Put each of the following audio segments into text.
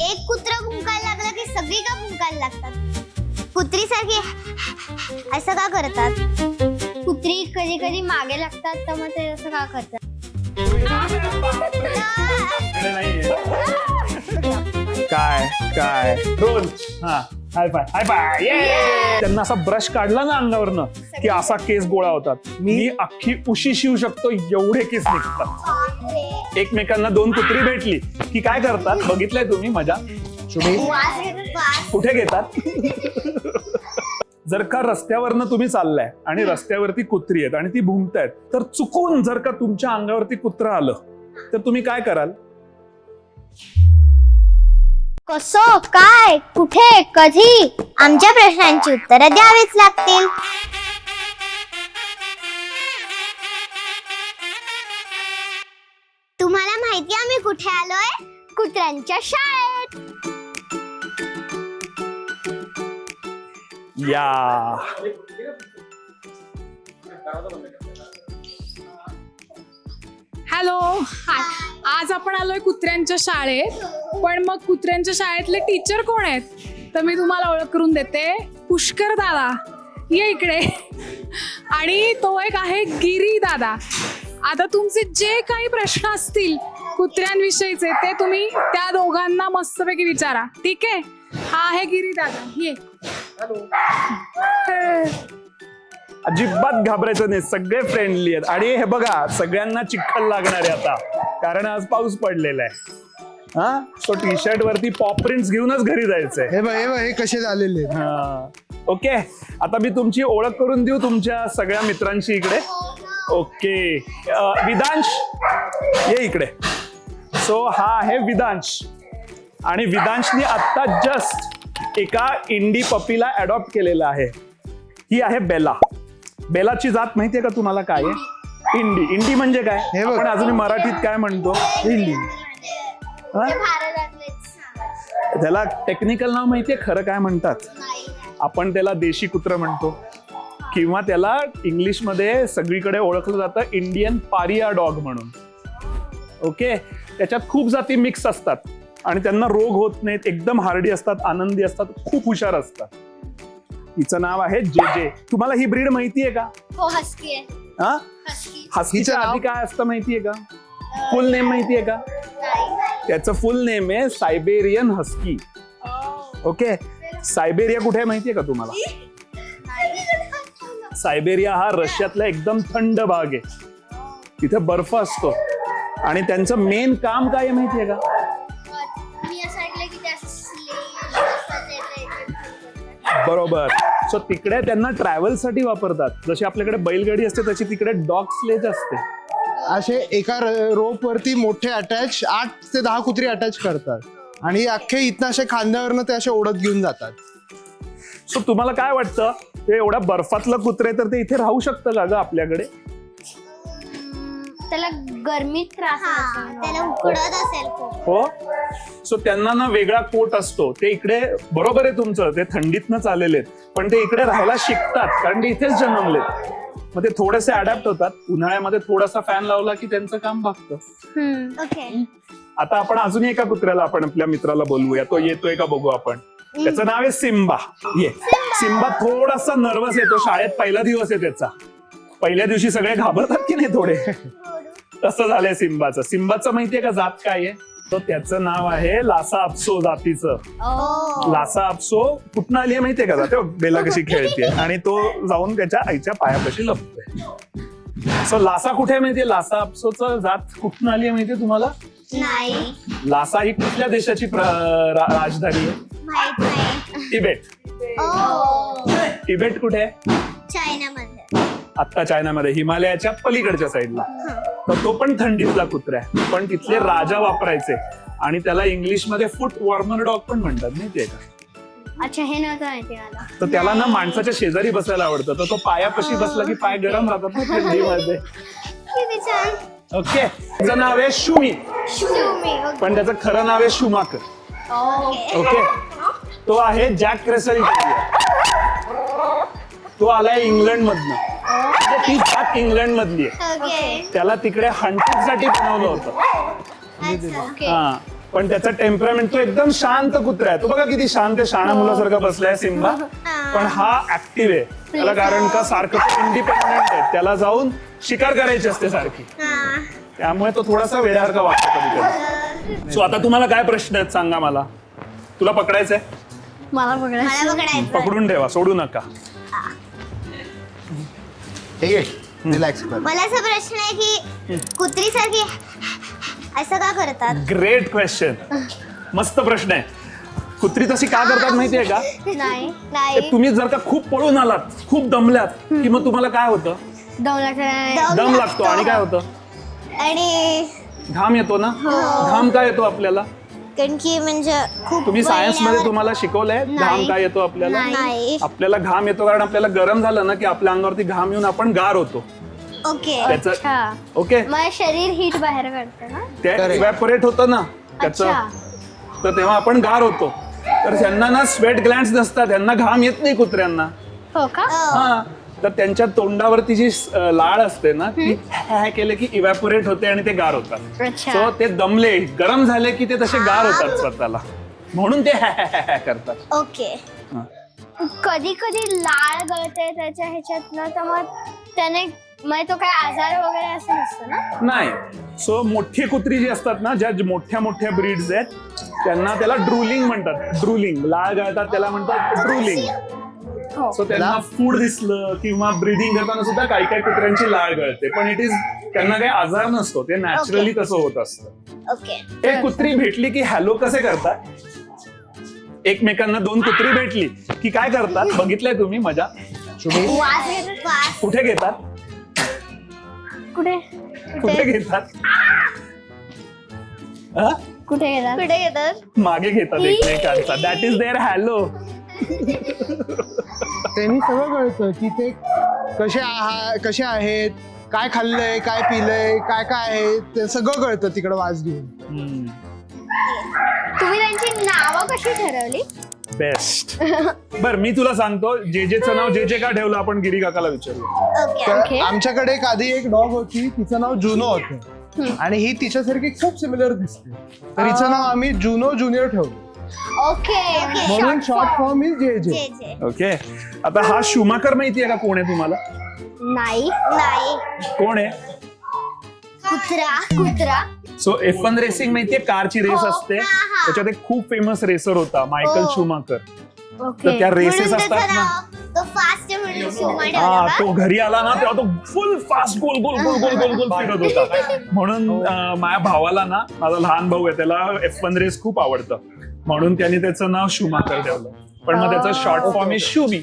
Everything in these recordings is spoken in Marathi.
एक कुत्रा भुंकायला लागला की सगळी का भुंकायला लागतात? कुत्री सारखी असं का करतात? कुत्री कधी कधी मागे लागतात तर मग ते असं का करतात? काय काय रोल हा हाय बाय हाय बाय त्यांना असा ब्रश काढला ना अंगावरनं की असा केस गोळा होतात. मी अख्खी उशी शिवू शकतो एवढे केस निघतात. एकमेकांना दोन कुत्री भेटली की काय करतात बघितलंय तुम्ही मजा? कुठे घेतात? जर का रस्त्यावरनं तुम्ही चाललाय आणि रस्त्यावरती कुत्री आहेत आणि ती भुंकतायत तर चुकून जर का तुमच्या अंगावरती कुत्रं आलं तर तुम्ही काय कराल? कसं काय कुठे कधी आमच्या प्रश्नांची उत्तरं द्यावीच लागतील. तुम्हाला माहिती आम्ही कुठे आलोय? कुत्र्यांच्या शाळेत. या हॅलो हाय. आज आपण आलोय कुत्र्यांच्या शाळेत. पण मग कुत्र्यांच्या शाळेतले टीचर कोण आहेत तर मी तुम्हाला ओळख करून देते. पुष्कर दादा ये इकडे. आणि तो एक आहे गिरी दादा. आता तुमचे जे काही प्रश्न असतील कुत्र्यांविषयीचे ते तुम्ही त्या दोघांना मस्तपैकी विचारा. ठीक आहे? हा आहे गिरी दादा. ये. अजिबात घाबरायचं नाही, सगळे फ्रेंडली आहेत. आणि हे बघा सगळ्यांना चिखल लागणार आहे आता कारण आज पाऊस पडलेला आहे. हा तो टी शर्ट वरती पॉप प्रिंट्स घेऊनच घरी जायचंय. हे कसे झालेले. हा ओके. आता मी तुमची ओळख करून देऊ तुमच्या सगळ्या मित्रांशी इकडे. ओके विदांश ये इकडे. सो हा आहे विदांश आणि विदांशनी आता जस्ट एका इंडी पपीला अडॉप्ट केलेला आहे. ही आहे बेला. बेलाची जात माहितीये का तुम्हाला काय आहे? इंडी. इंडी म्हणजे काय आपण अजून मराठीत काय म्हणतो? इंडी. त्याला टेक्निकल नाव माहितीये खरं काय म्हणतात? आपण त्याला देशी कुत्र म्हणतो किंवा त्याला इंग्लिश मध्ये सगळीकडे ओळखलं जातं इंडियन पारिया डॉग म्हणून. ओके. त्याच्यात खूप जाती मिक्स असतात आणि त्यांना रोग होत नाहीत. एकदम हार्डी असतात, आनंदी असतात, खूप हुशार असतात. हिचं नाव आहे जे जे. तुम्हाला ही ब्रीड माहितीये का? हो हस्की आहे. हा हस्कीच्या आधी काय असतं माहितीये का? फुल नेम माहितीये का? त्याचं फुल नेम आहे सायबेरियन हस्की. ओके. सायबेरिया कुठे आहे माहितीये का तुम्हाला? सायबेरिया हा रशियातला एकदम थंड भाग आहे. तिथे बर्फ असतो आणि त्यांचं मेन काम काय आहे माहितीये का? बरोबर. सो तिकडे त्यांना ट्रॅव्हल साठी वापरतात. जशी आपल्याकडे बैलगाडी असते तशी तिकडे डॉग स्लेज असते. असे एका रोप वरती मोठे अटॅच 8 ते 10 कुत्री अटॅच करतात आणि अख्खे इथनं असे खांद्यावरनं ते असे ओढत घेऊन जातात. सो तुम्हाला काय वाटतं ते एवढ्या बर्फातलं कुत्रे तर ते इथे राहू शकतं का ग आपल्याकडे? त्याला गरमीत त्रास त्याला उकडत असेल हो. सो त्यांना ना वेगळा कोट असतो. ते इकडे बरोबर आहे तुमचं, ते थंडीतनच आलेले आहेत पण ते इकडे राहायला शिकतात कारण ते इथेच जन्मलेत. मग ते थोडेसे अडॅप्ट होतात. उन्हाळ्यामध्ये थोडासा फॅन लावला की त्यांचं काम भागतं. ओके. आता आपण अजून एका कुत्र्याला आपण आपल्या मित्राला बोलवूया. तो येतोय का बघू आपण. त्याचं नाव आहे सिम्बा. ये. सिम्बा थोडासा नर्वस येतो. शाळेत पहिला दिवस आहे त्याचा. पहिल्या दिवशी सगळे घाबरतात की नाही थोडे, तसं झालंय सिम्बाचं. सिम्बाचं माहितीये का जात काय आहे? तर त्याचं नाव आहे लासा अपसो जातीचं. लासा अपसो कुठनं आली आहे माहितीये का? जाते बेला कशी खेळते आणि तो जाऊन त्याच्या आईच्या पायापाशी लपतोय. सो लासा कुठे माहितीये? लासा अपसोचं जात कुठनं आली आहे माहितीये तुम्हाला? नाही. लासा ही कुठल्या देशाची राजधानी आहे? माहित नाही. तिबेट. तिबेट कुठे आहे? चायनामध्ये. आता चायनामध्ये हिमालयाच्या पलीकडच्या साईडला. तर तो पण थंडीतला कुत्रा आहे पण तिथले राजा वापरायचे आणि त्याला इंग्लिश मध्ये फूट वॉर्मर डॉग पण म्हणतात माहितीये का? अच्छा हे नव्हतं माहिती मला. तर त्याला ना माणसाच्या शेजारी बसायला आवडतं. तर तो पायापाशी बसला की पाय गरम राहतात ना थंडीमध्ये. ओके. त्याचं नाव आहे शुमी पण त्याचं खरं नाव आहे शुमाकर. ओके. तो आहे जॅक रसेल. तो आलाय इंग्लंड मधनं. ती जात इंग्लंड मधली आहे. त्याला तिकडे हंटिंग साठी बनवलं होतं. हा पण त्याचा टेम्परामेंट तो एकदम शांत कुत्रा आहे. तो बघा किती शांत आहे, शाणा मुलासारखा बसलाय सिम्बा. पण हा ऍक्टिव्ह आहे. त्याला कारण का सारखं इंडिपेंडेंट आहे, त्याला जाऊन शिकार करायची असते सारखी, त्यामुळे तो थोडासा वेड्यासारखा वागतो कधी. सो आता तुम्हाला काय प्रश्न आहेत सांगा मला. तुला पकडायचंय? मला बघायचं. मला बघायचं. पकडून ठेवा, सोडू नका. ठीक आहे, रिलॅक्स कर. मला असा प्रश्न आहे की कुत्री सारखी असं का करतात? ग्रेट क्वेश्चन, मस्त प्रश्न आहे. कुत्री तशी का करतात माहितीये का? नाही ते नाही तुम्ही जर का खूप पळून आलात, खूप दमल्यात, की मग तुम्हाला काय होतं? दम लागतो. आणि काय होतं? आणि घाम येतो ना. घाम काय येतो आपल्याला? कारण की म्हणजे खूप तुम्ही सायन्स मध्ये वळल्यावर- तुम्हाला शिकवलंय घाम नाही. काय येतो आपल्याला? नाही. आपल्याला घाम येतो कारण आपल्याला गरम झालं ना की आपल्या अंगावरती घाम येऊन आपण गार होतो. ओके. त्याचं ओके, मग शरीर हीट बाहेर काढतं ना. ते Correct. इव्हॅपोरेट होतं ना त्याचं, तर तेव्हा आपण गार होतो. तर त्यांना ना स्वेट ग्लँड्स नसतात, त्यांना घाम येत नाही कुत्र्यांना. हो का? हा, तर त्यांच्या तोंडावरती जी लाळ असते ना ती हॅ केले की इव्हॅपोरेट होते आणि ते गार होतात. अच्छा. सो ते दमले, गरम झाले की ते तसे गार होतात स्वतःला, म्हणून ते हॅ करतात. ओके. हा. कधी कधी लाळ गळते त्याच्या ह्याच्यातनं, तर मग त्याने मग तो काय आजार वगैरे असं नसतं ना? नाही. सो मोठी कुत्री जी असतात ना, ज्या मोठ्या मोठ्या ब्रीड्स आहेत, त्यांना त्याला ड्रुलिंग म्हणतात. ड्रुलिंग, लाळ गळतात त्याला म्हणतात ड्रुलिंग. सो त्यांना फूड दिसलं किंवा ब्रीदिंग करताना सुद्धा काही काही कुत्र्यांची लाळ गळते, पण इट इज त्यांना काही आजार नसतो, ते नॅचरली तसं होत असतं. ओके. एक कुत्री भेटली की हॅलो कसे करतात? एकमेकांना दोन कुत्री भेटली की काय करतात? बघितलंय तुम्ही मजा? वास घेतात. वास कुठे घेतात? कुठे कुठे घेतात? हा? कुठे घेतात? कुठे घेतात? मागे घेतात एकमेकांचा. That is their hello. त्यांनी सगळं कळतं की ते कसे आहेत, काय खाल्लंय, काय पिलंय, काय काय आहे, ते सगळं कळतं तिकडे वास घेऊन. तुम्ही त्यांची नावं कशी ठरवली? बेस्ट. बर, मी तुला सांगतो, जेजेचं नाव जे का ठेवलं आपण गिरी काकाला विचारू. ओके. तर आमच्याकडे एक आधी एक डॉग होती, तिचं नाव जुनो होतं आणि ही तिच्यासारखी खूप सिमिलर दिसते, तर हिचं नाव आम्ही जुनो ज्युनियर ठेवलं. ओके. म्हणून शॉर्ट फॉर्म इज जे जे. जे जे. ओके. आता हा शुमाकर माहितीये का कोण आहे तुम्हाला? नाही नाही. कोण आहे? कुत्रा. कुत्रा. सो F1 रेसिंग माहितीये, कारची रेस हो, असते, हा, हा. त्याच्यात एक खूप फेमस रेसर होता मायकल हो. शुमाकर. ओके. तर त्या रेसेस म्हणून असतात त्याचं ना. नाव तो फास्ट म्हणून शुमा ठेवलं हा, का? तो घरी आला ना तेव्हा तो फुल फास्ट गोल गोल गोल गोल गोल गोल फिरत होता. म्हणून माझ्या भावाला ना, माझा लहान भाऊ आहे, त्याला F1 रेस खूप आवडतं, म्हणून त्याने त्याचं नाव शुमाकर ठेवलं. पण मग त्याचा शॉर्ट फॉर्म आहे शुबी.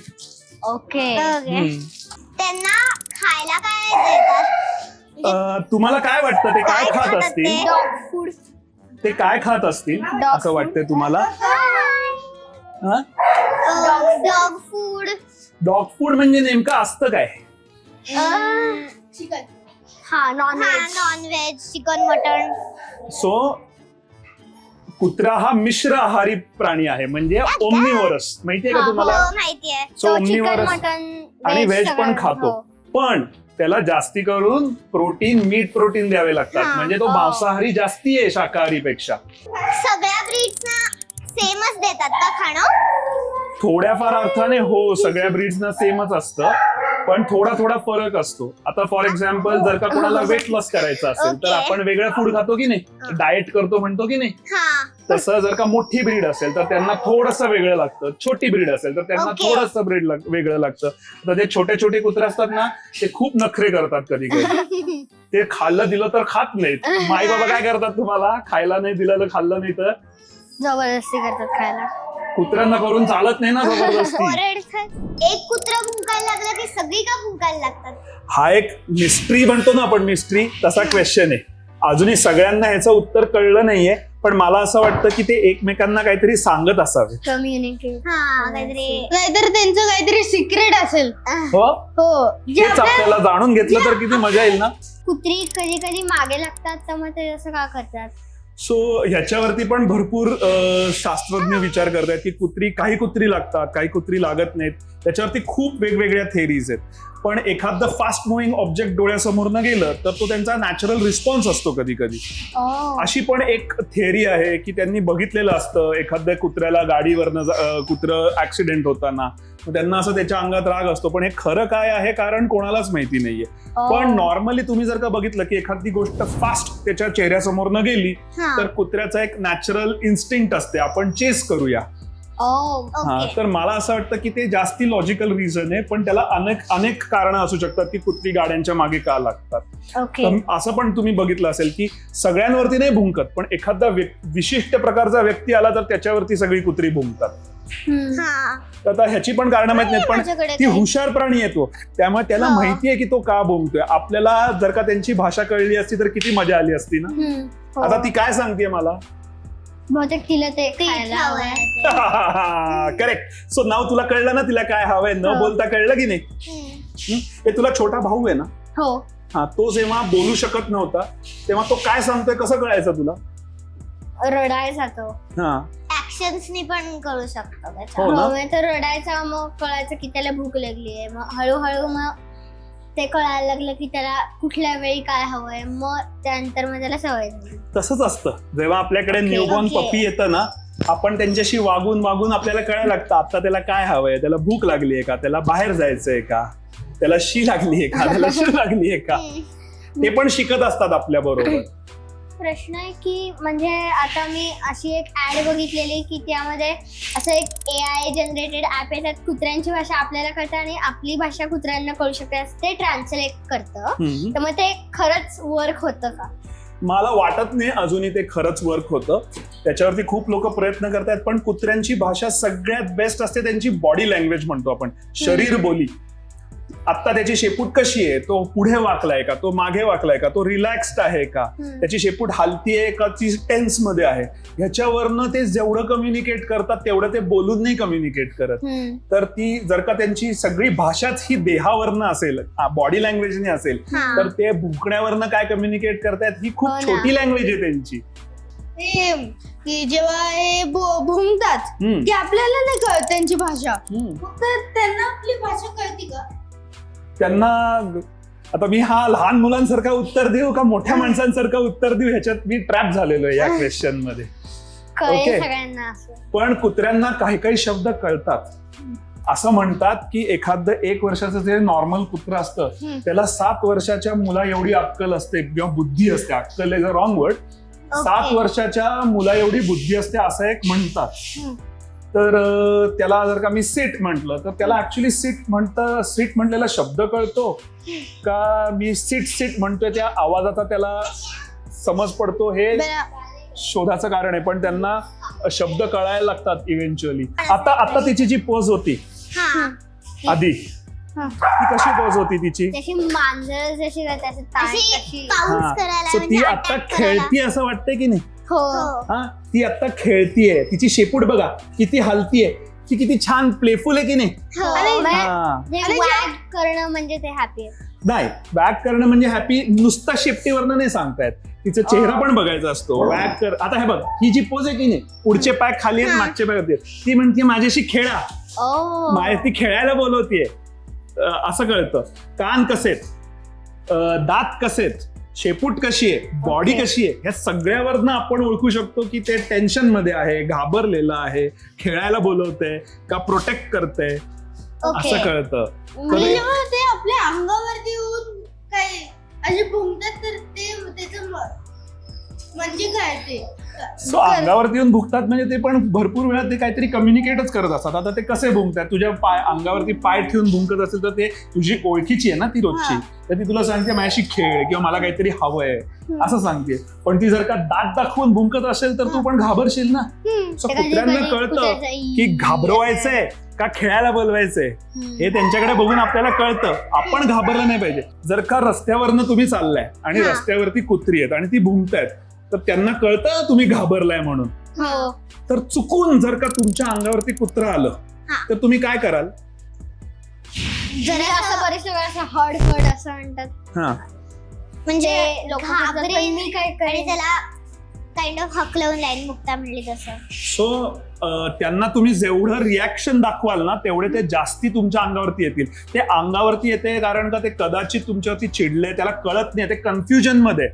ओके. त्यांना खायला काय देतात? तुम्हाला काय वाटतं ते काय खात असतील? Dog food. ते काय खात असतील असं वाटतंय तुम्हाला? Dog food. डॉग फूड म्हणजे नेमकं असतं काय? चिकन. हा, नॉनव्हेज, चिकन, मटन. सो कुत्रा हा मिश्र आहारी प्राणी आहे, म्हणजे ओमनिवरस. माहितीये का तुम्हाला? माहितीये. सो ओमनिवरस मटन आणि व्हेज पण खातो, पण त्याला जास्ती करून प्रोटीन, मीठ प्रोटीन द्यावे लागतात. म्हणजे तो मांसाहारी जास्ती आहे शाकाहारी पेक्षा. सगळ्या ब्रीड्सना सेमच देतात का खाणं? थोड्याफार अर्थाने हो, सगळ्या ब्रीड्सना सेमच असतं, पण थोडा थोडा फरक असतो. आता फॉर एक्झाम्पल, जर का कोणाला वेट लॉस करायचं असेल तर Okay. आपण वेगळं फूड खातो की नाही, डाएट करतो म्हणतो की नाही. हा. तसं जर का मोठी ब्रीड असेल तर त्यांना थोडंसं वेगळं लागतं, छोटी ब्रीड असेल तर त्यांना Okay. थोडंसं वेगळं लागतं. आता ते छोटे छोटे कुत्रे असतात ना, ते खूप नखरे करतात कधी कधी. ते खाल्लं दिलं तर खात नाहीत. माई बाबा काय करतात, तुम्हाला खायला नाही दिलं तर खाल्लं नाही तर जबरदस्ती करतात खायला. कुत्र्यांना करून चालत नाही ना जबरदस्ती. ओरडतात. एक कुत्रा भुंकायला लागला की सगळी का भुंकायला लागतात? हा एक मिस्ट्री म्हणतो ना आपण, मिस्ट्री तसा क्वेश्चन आहे. अजूनही सगळ्यांना ह्याचं उत्तर कळलं नाहीये, पण मला असं वाटतं की ते एकमेकांना काहीतरी सांगत असावे. कम्युनिटी. हा, काहीतरी त्यांचं काहीतरी सिक्रेट असेल. हो, हो. तेच आपल्याला जाणून घेतलं तर किती मजा येईल ना. कुत्री कधी कधी मागे लागतात, तर मग ते असं का करतात? सो ह्याच्यावरती पण भरपूर शास्त्रज्ञ विचार करतात की काही कुत्री लागतात, काही कुत्री लागत नाहीत. त्याच्यावरती खूप वेगवेगळ्या थेरीज आहेत. पण एखादं फास्ट मुव्हिंग ऑब्जेक्ट डोळ्यासमोरनं गेलं तर तो त्यांचा नॅचरल रिस्पॉन्स असतो कधी कधी. अशी पण एक थेअरी आहे की त्यांनी बघितलेलं असतं एखाद्या कुत्र्याला गाडीवरनं कुत्रं ऍक्सिडेंट होताना, मग त्यांना असं त्याच्या अंगात राग असतो. पण हे खरं काय आहे कारण कोणालाच माहिती नाहीये. पण नॉर्मली तुम्ही जर का बघितलं की एखादी गोष्ट फास्ट त्याच्या चेहऱ्यासमोरनं गेली तर कुत्र्याचा एक नॅचरल इन्स्टिंक्ट असते, आपण चेस करूया. तर मला असं वाटतं की ते जास्ती लॉजिकल रिझन आहे, पण त्याला अनेक कारणं असू शकतात की कुत्री गाड्यांच्या मागे का लागतात. तर असं पण तुम्ही बघितलं असेल की सगळ्यांवरती नाही भुंकत, पण एखादा विशिष्ट प्रकारचा व्यक्ती आला तर त्याच्यावरती सगळी कुत्री भुंकतात. तर आता ह्याची पण कारणं माहित नाहीत, पण ती हुशार प्राणी येतो त्यामुळे त्याला माहितीये की तो का भुंकतोय. आपल्याला जर का त्यांची भाषा कळली असती तर किती मजा आली असती ना. आता ती काय सांगते मला, बहुतेक तिला ते खायला हवंय. करेक्ट. सो नाव तुला कळलं ना तिला काय हवंय, न बोलता कळलं की नाही. हे तुला छोटा भाऊ आहे ना. हो. हा, तो जेव्हा बोलू शकत नव्हता तेव्हा तो काय सांगतोय कसं कळायचं तुला. रडायचा तो. हा, ऍक्शन्सनी पण कळू शकतो त्याच्या. हो ना? हो, तर रडायचा, मग कळायचं की त्याला भूक लागली आहे. मग हळूहळू मग ते कळायला लागलं की त्याला कुठल्या वेळी काय हवंय. मग त्यानंतर मग त्याला सवय झाली. तसंच असतं. जेव्हा आपल्याकडे न्यूबॉर्न पपी येतं ना, आपण त्यांच्याशी वागून वागून आपल्याला कळायला लागतं आता त्याला काय हवंय, त्याला भूक लागलीये का, त्याला बाहेर जायचंय का, त्याला शी लागलीये का, त्याला शू लागलीये का. ते पण शिकत असतात आपल्या बरोबर. प्रश्न आहे की म्हणजे आता मी अशी एक ऍड बघितलेली की त्यामध्ये असं एक AI जनरेटेड ऍप आहे, त्यात कुत्र्यांची भाषा आपल्याला कळतं आणि आपली भाषा कुत्र्यांना कळू शकते असं ते ट्रान्सलेट करतं. तर मग ते खरंच वर्क होतं का? मला वाटत नाही अजूनही ते खरंच वर्क होतं. त्याच्यावरती खूप लोक प्रयत्न करतात, पण कुत्र्यांची भाषा सगळ्यात बेस्ट असते त्यांची बॉडी लँग्वेज म्हणतो आपण, शरीर बोली. आता त्याची शेपूट कशी आहे, तो पुढे वाकलाय का, तो मागे वाकलाय का, तो रिलॅक्स्ड आहे का, त्याची शेपूट हालतीये का ती टेन्स मध्ये आहे, ह्याच्यावरनं ते जेवढं कम्युनिकेट करतात तेवढं ते बोलून नाही कम्युनिकेट करत. तर ती जर का त्यांची सगळी भाषाच ही देहावरनं असेल, बॉडी लँग्वेजने असेल, तर ते भुंकण्यावरनं काय कम्युनिकेट करतायत ही खूप छोटी लँग्वेज आहे त्यांची. की जेव्हा हे भुंकतात की आपल्याला नाही कळत त्यांची भाषा, फक्त त्यांना आपली भाषा कळते का? त्यांना आता मी हा लहान मुलांसारखं उत्तर देऊ का मोठ्या माणसांसारखं उत्तर देऊ, ह्याच्यात मी ट्रॅप झालेलो आहे या क्वेश्चन मध्ये. कळेल सगळ्यांना असं. पण कुत्र्यांना काही काही शब्द कळतात. असं म्हणतात की एखादं 1 वर्षाचं जे नॉर्मल कुत्र असतं त्याला 7 वर्षाच्या मुला एवढी अक्कल असते किंवा बुद्धी असते. अक्कल इज अ रॉंग वर्ड. 7 वर्षाच्या मुला एवढी बुद्धी असते असं एक म्हणतात. तर त्याला जर का मी सीट म्हटलं तर त्याला ऍक्च्युली सीट म्हटलेला शब्द कळतो का मी सीट म्हणतोय त्या आवाजाचा त्याला समज पडतो, हे शोधाचं कारण आहे. पण त्यांना शब्द कळायला लागतात इव्हेंच्युअली. आता तिची जी पोज होती आधी, ती कशी पोज होती तिची, जशी मांजर जशी करते असं ती आता खेळती असं वाटतंय की नाही. हा, ती आता खेळतीये, तिची शेपूट बघा किती हलतीये, ती किती छान प्लेफुल आहे की नाही. वॅग करणं म्हणजे ते हॅपी आहे. नाही, वॅग करणं म्हणजे हॅपी नुसता शेपटीवरनं नाही सांगतायत, तिचा चेहरा पण बघायचा असतो. वॅग कर. आता हे बघ, ही जी पोज आहे की नाही, पुढचे पाय खाली आहेत मागचे पाय होते, ती म्हणते माझ्याशी खेळा, ती खेळायला बोलवतीये असं कळतं. कान कसेत, दात कसेत, शेपूट कशी आहे, बॉडी कशी आहे, ह्या सगळ्यावरनं आपण ओळखू शकतो की ते टेन्शन मध्ये आहे, घाबरलेलं आहे, खेळायला बोलवतंय का प्रोटेक्ट करतंय असं कळतं. ते आपल्या अंगावरती येऊन काय असे भुंकतात तर ते त्याचं म्हणजे काय ते. सो अंगावरती येऊन भुंकतात म्हणजे ते पण भरपूर वेळा ते काहीतरी कम्युनिकेटच करत असतात. आता ते कसे भुंकतात, तुझ्या अंगावरती पाय ठेवून भुंकत असेल तर ते तुझी ओळखीची आहे ना ती रोजची, तर ती तुला सांगते माझ्याशी खेळ किंवा मला काहीतरी हवंय असं सांगते. पण ती जर का दात दाखवून भुंकत असेल तर तू पण घाबरशील ना. सो कुत्र्यांना कळतं की घाबरवायचंय का खेळायला बोलवायचंय, हे त्यांच्याकडे बघून आपल्याला कळतं. आपण घाबरलं नाही पाहिजे. जर का रस्त्यावरनं तुम्ही चाललाय आणि रस्त्यावरती कुत्री आहेत आणि ती भुंकतायत तर त्यांना कळतं तुम्ही घाबरलाय म्हणून. तर चुकून जर का तुमच्या अंगावरती कुत्रं आलं तर तुम्ही काय कराल. जरा असं बरेच असं हड असं म्हणतात, हा, म्हणजे मी काय आणि त्याला काइंड ऑफ हकलवून लाईन मुक्ता म्हणली तसं. सो त्यांना तुम्ही जेवढं रिॲक्शन दाखवाल ना तेवढे ते जास्ती तुमच्या अंगावरती येतील. ते अंगावरती येते कारण का ते कदाचित तुमच्यावरती चिडले, त्याला कळत नाही, ते कन्फ्युजन मध्ये.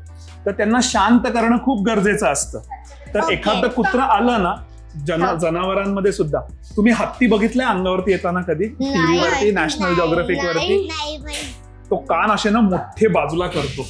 तर त्यांना शांत करणं खूप गरजेचं असतं. तर Okay. एखादं कुत्रं आलं ना जनावरांमध्ये सुद्धा, तुम्ही हत्ती बघितलाय अंगावरती येताना कधी टीव्ही वरती, नॅशनल जॉग्राफिक वरती? नाही तो कान असे ना मोठे बाजूला करतो.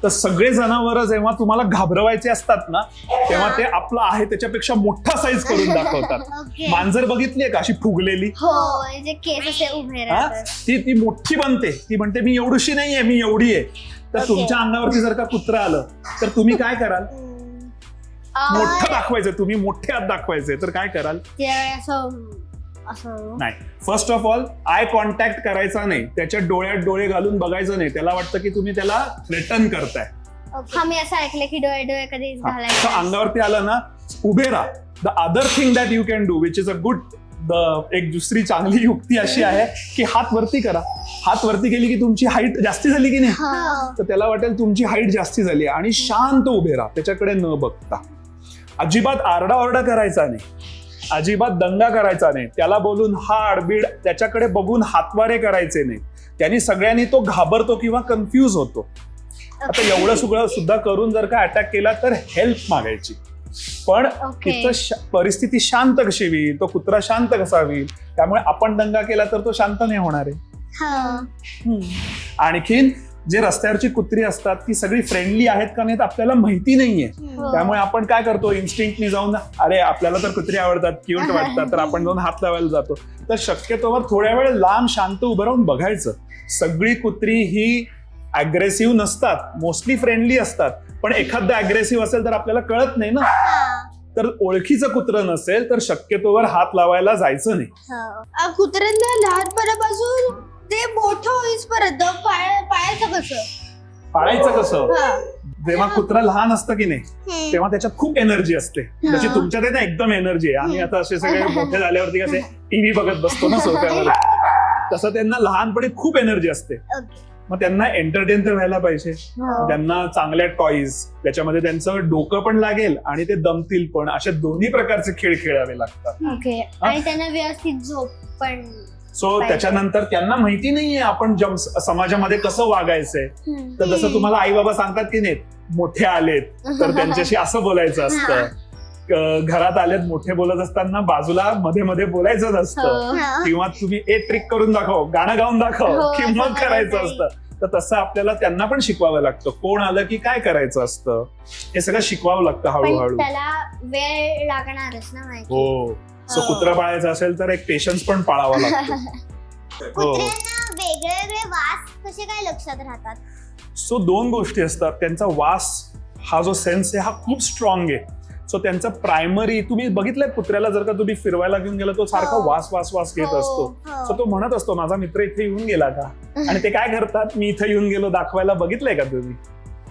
तर सगळे जनावर जेव्हा तुम्हाला घाबरवायचे असतात ना तेव्हा ते आपलं आहे त्याच्यापेक्षा मोठा साईज करून दाखवतात. ओके. मांजर बघितलीये का अशी फुगलेली? हो जे केस असे उभे हा? राहतात. ती मोठी बनते. ती म्हणते मी एवढीशी नाहीये, मी एवढी आहे. तर Okay. तुमच्या अंगावरती जर का कुत्रं आलं तर तुम्ही काय कराल? मोठं दाखवायचं, तुम्ही मोठे हात दाखवायचे, तर काय कराल? त्यावेळी असं नाही. First of all eye contact करायचा नाही, त्याच्या डोळ्यात डोळे घालून बघायचं नाही. त्याला वाटतं की तुम्ही त्याला थ्रेटन करताय. हा मी असं ऐकलं की डोळे डोळे कधीच तर घालायचे. अंगावरती आलं ना उभे राहा. The other thing that you can do which is a good, एक दुसरी चांगली युक्ती अशी आहे की हात वरती करा. हात वरती केली की तुमची हाईट जास्ती झाली की नाही, हो. तर त्याला वाटेल तुमची हाईट जास्ती झाली आणि शांत उभे राहा त्याच्याकडे न बघता. अजिबात आरडाओरडा करायचा नाही, अजिबात दंगा करायचा नाही. त्याला बोलून हाड बीड त्याच्याकडे बघून हातवारे करायचे नाही. त्यांनी सगळ्यांनी तो घाबरतो किंवा कन्फ्यूज होतो. आता एवढं सगळं सुद्धा करून जर का अटॅक केला तर हेल्प मागायची. पण Okay. तिथं परिस्थिती शांत कशी होईल, तो कुत्रा शांत कसा होईल, त्यामुळे आपण दंगा केला तर तो शांत नाही होणार आहे. आणखीन जे रस्त्यावरची कुत्री असतात ती सगळी फ्रेंडली आहेत का नाहीत आपल्याला माहिती नाहीये. त्यामुळे आपण काय करतो, इन्स्टिंक्टनी जाऊन अरे आपल्याला तर कुत्री आवडतात, क्यूट वाटतात, तर आपण जाऊन हात लावायला जातो. तर शक्यतोवर थोड्या वेळ लांब शांत उभं राहून बघायचं. सगळी कुत्री ही अग्रेसिव्ह नसतात, मोस्टली फ्रेंडली असतात. पण एखादं अग्रेसिव्ह असेल तर आपल्याला कळत नाही ना. तर ओळखीचं कुत्रं नसेल तर शक्यतोवर हात लावायला जायचं नाही. कुत्र्यांना लहानपणापासून ते मोठं होईपर्यंत पाळायचं कसं? पाळायचं कसं? जेव्हा कुत्रा लहान असतं की नाही तेव्हा त्याच्यात खूप एनर्जी असते. जशी तुमच्यात आहे ना एकदम एनर्जी आहे. आम्ही आता असे सगळे मोठे झाल्यावरती कसे टीव्ही बघत बसतो ना सोफ्यावर, तसं त्यांना लहानपणी खूप एनर्जी असते. मग त्यांना एंटरटेन तर व्हायला पाहिजे. त्यांना चांगल्या टॉईज, त्याच्यामध्ये त्यांचं डोकं पण लागेल आणि ते दमतील पण, अशा दोन्ही प्रकारचे खेळ खेळावे लागतात. ओके. आणि त्यांना व्यवस्थित झोप पण. सो त्याच्यानंतर त्यांना माहिती नाहीये आपण समाजामध्ये कसं वागायचंय. तर जसं तुम्हाला आई बाबा सांगतात की नाही, मोठे आलेत तर त्यांच्याशी असं बोलायचं असतं. घरात आलेत मोठे बोलत असताना बाजूला मध्ये मध्ये बोलायचंच असतं. किंवा तुम्ही एक ट्रिक करून दाखव, गाणं गाऊन दाखव, की मग करायचं असतं. तर तसं आपल्याला त्यांना पण शिकवावं लागतं. कोण आलं की काय करायचं असतं हे सगळं शिकवावं लागतं पण हळूहळू. त्याला वेळ लागणारच ना माहिती. हो. सो कुत्रा पाळायचा असेल तर एक पेशन्स पण पाळावा लागतो. हो. कुत्र्यांना वेगळे वेगळे वास कसे काय लक्षात राहतात? सो दोन गोष्टी असतात. त्यांचा वास हा जो सेन्स आहे हा खूप स्ट्रॉंग आहे. सो त्यांचा प्रायमरी, तुम्ही बघितलंय कुत्र्याला जर का तुम्ही फिरवायला घेऊन गेला तो सारखा वास वास वास घेत असतो. सो तो म्हणत असतो माझा मित्र इथे येऊन गेला का. आणि ते काय करतात, मी इथे येऊन गेलो दाखवायला. बघितलंय का तुम्ही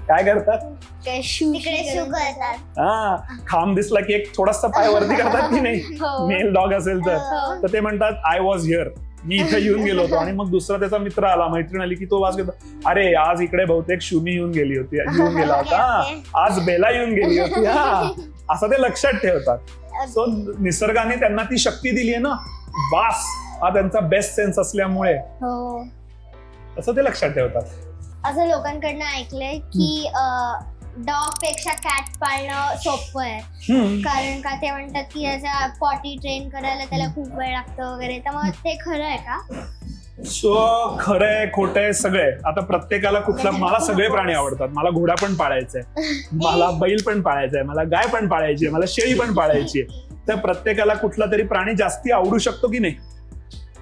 काय करतात? काय शू तिकडे शू करतात. हा, खांब दिसला की एक थोडासा पाय वरती करतात की नाही, मेल डॉग असेल तर ते म्हणतात आय वॉज हिअर, मी इथे येऊन गेलो होतो. आणि मग दुसरा त्याचा मित्र आला, मैत्रीण आली की तो वास घेतो, अरे आज इकडे बहुतेक शुमी येऊन गेली होती, येऊन गेला होता, आज बेला येऊन गेली होती. हा, असं ते लक्षात ठेवतात. सो निसर्गाने त्यांना ती शक्ती दिली आहे ना, वास हा त्यांचा बेस्ट सेन्स असल्यामुळे हो. असं ते लक्षात ठेवतात. असं लोकांकडनं ऐकलंय की डॉग पेक्षा कॅट पाळणं सोपं आहे. कारण का ते म्हणतात की त्याचा पॉटी ट्रेन करायला त्याला खूप वेळ लागतो वगैरे. तर मग ते खरं आहे का? सो खरंय खोटंय सगळे. आता प्रत्येकाला कुठला, मला सगळे प्राणी आवडतात. मला घोडा पण पाळायचाय, मला बैल पण पाळायचाय, मला गाय पण पाळायची, मला शेळी पण पाळायची. तर प्रत्येकाला कुठला तरी प्राणी जास्ती आवडू शकतो की नाही.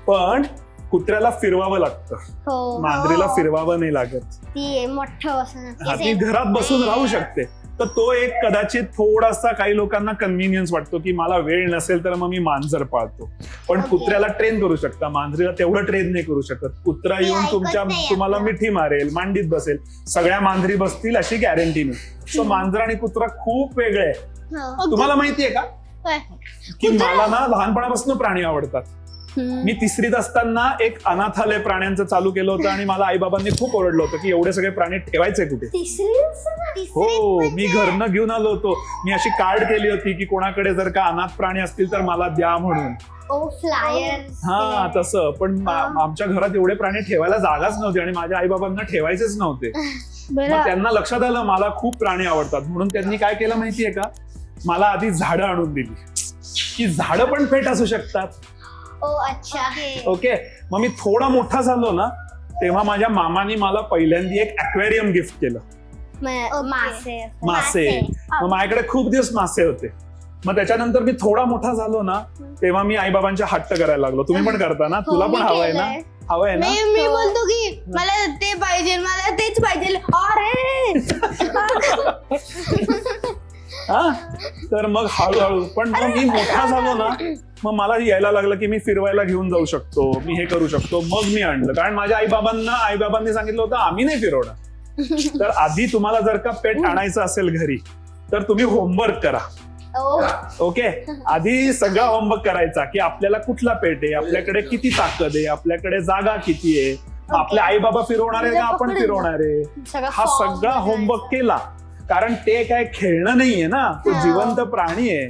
पण कुत्र्याला फिरवावं लागतं, हो. मांजरीला फिरवावं नाही लागत. ती मोठं असं हा, ती घरात बसून राहू शकते. तर तो एक कदाचित थोडासा काही लोकांना कन्व्हिनियन्स वाटतो की मला वेळ नसेल तर मग मी मांजर पाळतो. पण कुत्र्याला ट्रेन करू शकता, मांजरीला तेवढं ट्रेन नाही करू शकत. कुत्रा येऊन तुम्हाला मिठी मारेल, मांडीत बसेल, सगळ्या मांजरी बसतील अशी गॅरंटी नाही. सो मांजर आणि कुत्रा खूप वेगळे आहे. तुम्हाला माहितीये का की मला ना लहानपणापासून प्राणी आवडतात. मी 3रीत असताना एक अनाथालय प्राण्यांचं चालू केलं होतं आणि मला आईबाबांनी खूप ओरडलं होतं की एवढे सगळे प्राणी ठेवायचे कुठे. हो, मी घरनं घेऊन आलो होतो. मी अशी कार्ड केली होती की कोणाकडे जर का अनाथ प्राणी असतील तर मला द्या म्हणून. फ्लायर. हा तसं. पण आमच्या घरात एवढे प्राणी ठेवायला जागाच नव्हती आणि माझ्या आईबाबांना ठेवायचेच नव्हते. मग त्यांना लक्षात आलं मला खूप प्राणी आवडतात म्हणून त्यांनी काय केलं माहितीये का, मला आधी झाडं आणून दिली की झाडं पण पेट असू शकतात. अच्छा. ओके. मग मी थोडा मोठा झालो ना तेव्हा माझ्या मामाने मला पहिल्यांदा एक अक्वेरियम गिफ्ट केलं. मासे. मग माझ्याकडे खूप दिवस मासे होते. मग त्याच्यानंतर मी थोडा मोठा झालो ना तेव्हा मी आईबाबांच्या हट्ट करायला लागलो. तुम्ही पण करता ना? तुला पण हवंय ना? हवंय ना? मी बोलतो की मला ते पाहिजे, मला तेच पाहिजे. अरे हा. तर मग हळूहळू पण मग मी मोठा झालो ना मग मला यायला लागलं की मी फिरवायला घेऊन जाऊ शकतो, मी हे करू शकतो. मग मी आणलं कारण माझ्या आईबाबांनी सांगितलं होतं आम्ही नाही फिरवणार. तर आधी तुम्हाला जर का पेट आणायचं असेल घरी तर तुम्ही होमवर्क करा. ओके. आधी सगळा होमवर्क करायचा की आपल्याला कुठला पेट आहे, आपल्याकडे किती ताकद आहे, आपल्याकडे जागा किती आहे, आपले आई बाबा फिरवणार आहे का आपण फिरवणार आहे, हा सगळा होमवर्क केला. कारण ते काय खेळणं नाहीये ना, तो जिवंत प्राणी आहे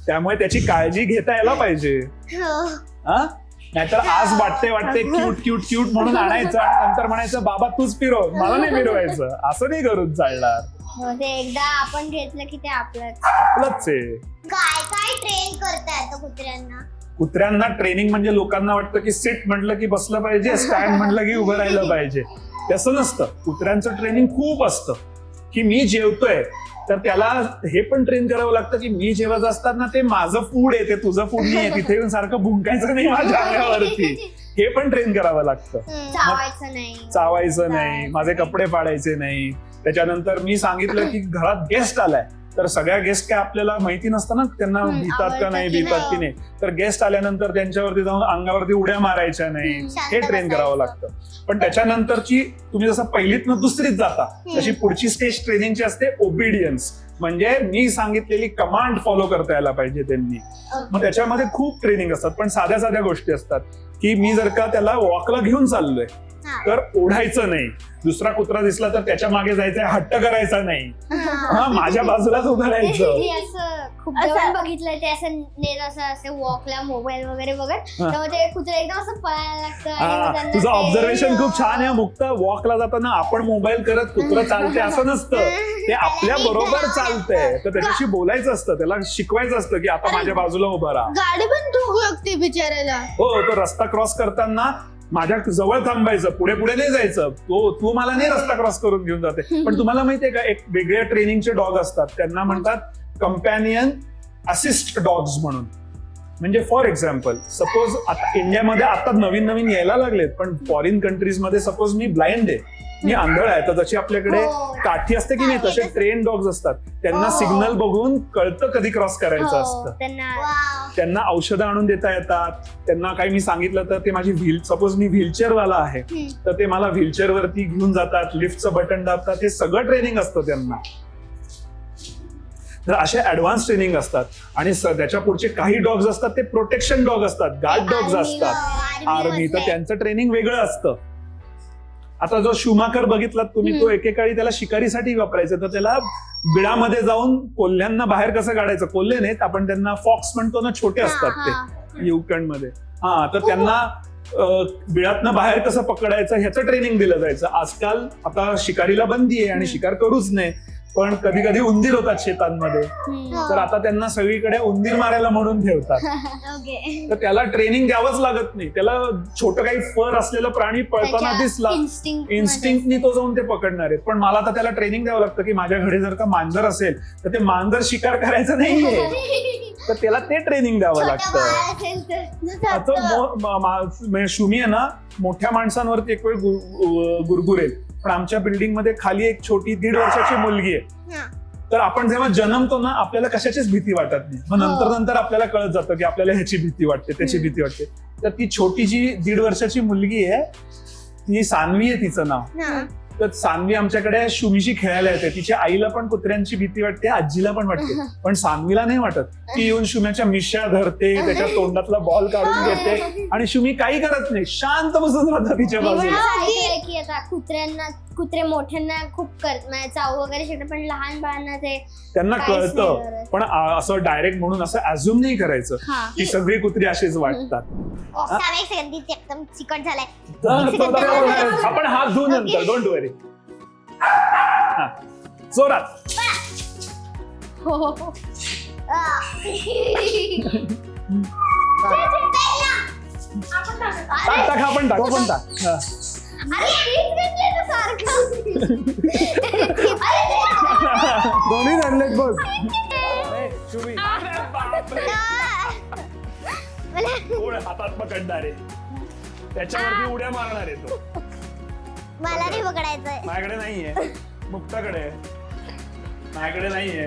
त्यामुळे त्याची काळजी घेता यायला पाहिजे. हा. नाहीतर आज वाटते क्यूट म्हणून आणायचं आणि नंतर म्हणायचं बाबा तूच फिरव, मला नाही फिरवायचं. असं नाही करून चालणार. ते एकदा आपण घेतलं की ते आपलंच आहे. काय ट्रेन करता येतं कुत्र्यांना? कुत्र्यांना ट्रेनिंग म्हणजे लोकांना वाटतं की सिट म्हटलं की बसलं पाहिजे, स्टँड म्हटलं की उभं राहिलं पाहिजे. तसं नसतं. कुत्र्यांचं ट्रेनिंग खूप असतं की मी जेवतोय तर त्याला हे पण ट्रेन करावं लागतं की मी जेवत असताना ते माझं फूड आहे, ते तुझं फूड नाही आहे, तिथे येऊन सारखं भुंकायचं नाही माझ्या अंगावरती. हे पण ट्रेन करावं लागतं. चावायचं नाही, माझे कपडे फाडायचे नाही. त्याच्यानंतर मी सांगितलं की घरात गेस्ट आलाय तर सगळ्या गेस्ट काय आपल्याला माहिती नसतं ना, त्यांना भितात का नाही भितात की नाही. तर गेस्ट आल्यानंतर त्यांच्यावरती जाऊन अंगावरती उड्या मारायच्या नाही, हे ट्रेन करावं लागतं. पण त्याच्यानंतरची तुम्ही जसं 1लीतनं 2रीत जाता तशी पुढची स्टेज ट्रेनिंगची असते ओबिडियन्स. म्हणजे मी सांगितलेली कमांड फॉलो करता यायला पाहिजे त्यांनी. मग त्याच्यामध्ये खूप ट्रेनिंग असतात पण साध्या साध्या गोष्टी असतात की मी जर का त्याला वॉकला घेऊन चाललोय तर ओढायचं नाही, दुसरा कुत्रा दिसला तर त्याच्या मागे जायचंय, हट्ट करायचा नाही, माझ्या बाजूलाच उभं राहायचं. खूप जण बघितलंय ते असं वॉकला मोबाईल वगैरे बघत तेव्हा ते कुत्रा एकदम असं पळायला लागतं. तुझं ऑब्झर्वेशन खूप छान आहे मुक्ता. वॉकला जाताना आपण मोबाईल करत कुत्रं चालते असं नसतं, ते आपल्या बरोबर चालतंय. तर त्याच्याशी बोलायचं असतं, त्याला शिकवायचं असतं की आता माझ्या बाजूला उभं राहा. गाडी पण ठोकू लागते बिचारायला. हो, तो रस्ता क्रॉस करताना माझ्या जवळ थांबायचं, पुढे पुढे नाही जायचं. तू मला नाही रस्ता क्रॉस करून घेऊन जाते. पण तुम्हाला माहितीये का एक वेगळ्या ट्रेनिंगचे डॉग असतात, त्यांना म्हणतात कंपॅनियन असिस्ट डॉग्स म्हणून. म्हणजे फॉर एक्झाम्पल सपोज आता इंडियामध्ये आता नवीन यायला लागलेत पण फॉरेन कंट्रीज मध्ये सपोज मी ब्लाइंड आहे, मी आंधळ आहे, तर जशी आपल्याकडे काठी असते की नाही तसे ट्रेन डॉग्स असतात. त्यांना सिग्नल बघून कळतं कधी क्रॉस करायचं असतं. त्यांना औषधं आणून देता येतात. त्यांना काही मी सांगितलं तर ते माझी सपोज मी व्हीलचेअर वाला आहे तर ते मला व्हीलचेअर वरती घेऊन जातात, लिफ्टचं बटन दाबतात. हे सगळं ट्रेनिंग असतं त्यांना. तर असे ऍडव्हान्स ट्रेनिंग असतात. आणि त्याच्या पुढचे काही डॉग्स असतात ते प्रोटेक्शन डॉग असतात, गार्ड डॉग्स असतात, आर्मी. तर त्यांचं ट्रेनिंग वेगळं असतं. आता जो शुमाकर बघितलात तुम्ही, तो एकेकाळी त्याला शिकारीसाठी वापरायचा. तर त्याला बिळामध्ये जाऊन कोल्ह्यांना बाहेर कसं काढायचं, कोल्हे नाहीत आपण त्यांना फॉक्स म्हणतो ना, छोटे असतात ते युकंडमध्ये. तर त्यांना बिळातनं बाहेर कसं पकडायचं ह्याचं ट्रेनिंग दिलं जायचं. आजकाल आता शिकारीला बंदी आहे आणि शिकार करूच नाही, पण कधी कधी उंदीर होतात शेतांमध्ये, तर आता त्यांना सगळीकडे उंदीर मारायला म्हणून ठेवतात. तर त्याला ट्रेनिंग द्यावंच लागत नाही. त्याला छोटं काही फर असलेलं प्राणी पळताना दिसला, इन्स्टिंक्टनी तो जाऊन ते पकडणार आहेत. पण मला तर त्याला ट्रेनिंग द्यावं लागतं की माझ्या घरी जर का मांजर असेल तर ते मांजर शिकार करायचं नाहीये, तर त्याला ते ट्रेनिंग द्यावं लागतं. शुमी आहे ना, मोठ्या माणसांवरती एक वेळ गुरगुरेल, पण आमच्या बिल्डिंग मध्ये खाली एक छोटी 1.5 वर्षाची मुलगी आहे. तर आपण जेव्हा जन्मतो ना आपल्याला कशाचीच भीती वाटत नाही. मग नंतर आपल्याला कळत जातं की आपल्याला ह्याची भीती वाटते, त्याची भीती वाटते. तर ती छोटी जी 1.5 वर्षाची मुलगी आहे, ती सान्वी आहे तिचं नाव. तर सान्वी आमच्याकडे शुमीशी खेळायला येते. तिच्या आईला पण कुत्र्यांची भीती वाटते, आजीला पण वाटते, पण सान्वीला नाही वाटत. ती येऊन शुम्याच्या मिश्या धरते, त्याच्या तोंडातला बॉल काढून घेते आणि शुमी काही करत नाही, शांत बसून राहतात तिच्या मी पण बाजूला. असं ऐकलंय की आता कुत्रे मोठ्यांना खूप म्हणजे चावू वगैरे शकतात, पण लहान बाळांना ते त्यांना काहीच नाही कळतं, करत. पण असं डायरेक्ट म्हणून असं अझ्युम नाही करायचं हा. की सगळी कुत्री अशीच वाटतात. एकदम चिकट झालाय. आपण हात धुवू नंतर, डोंट वरी. जोरात. टाक, आपण टाक. हा. दोन्ही धरलेत बघ. शुमी. अरे बापरे. गोड हातात पकडणार आहे, त्याच्यावरती उड्या मारणार आहे तो. मला नाही पकडायचंय. माझ्याकडे नाहीये, मुक्ताकडे आहे. माझ्याकडे नाहीये.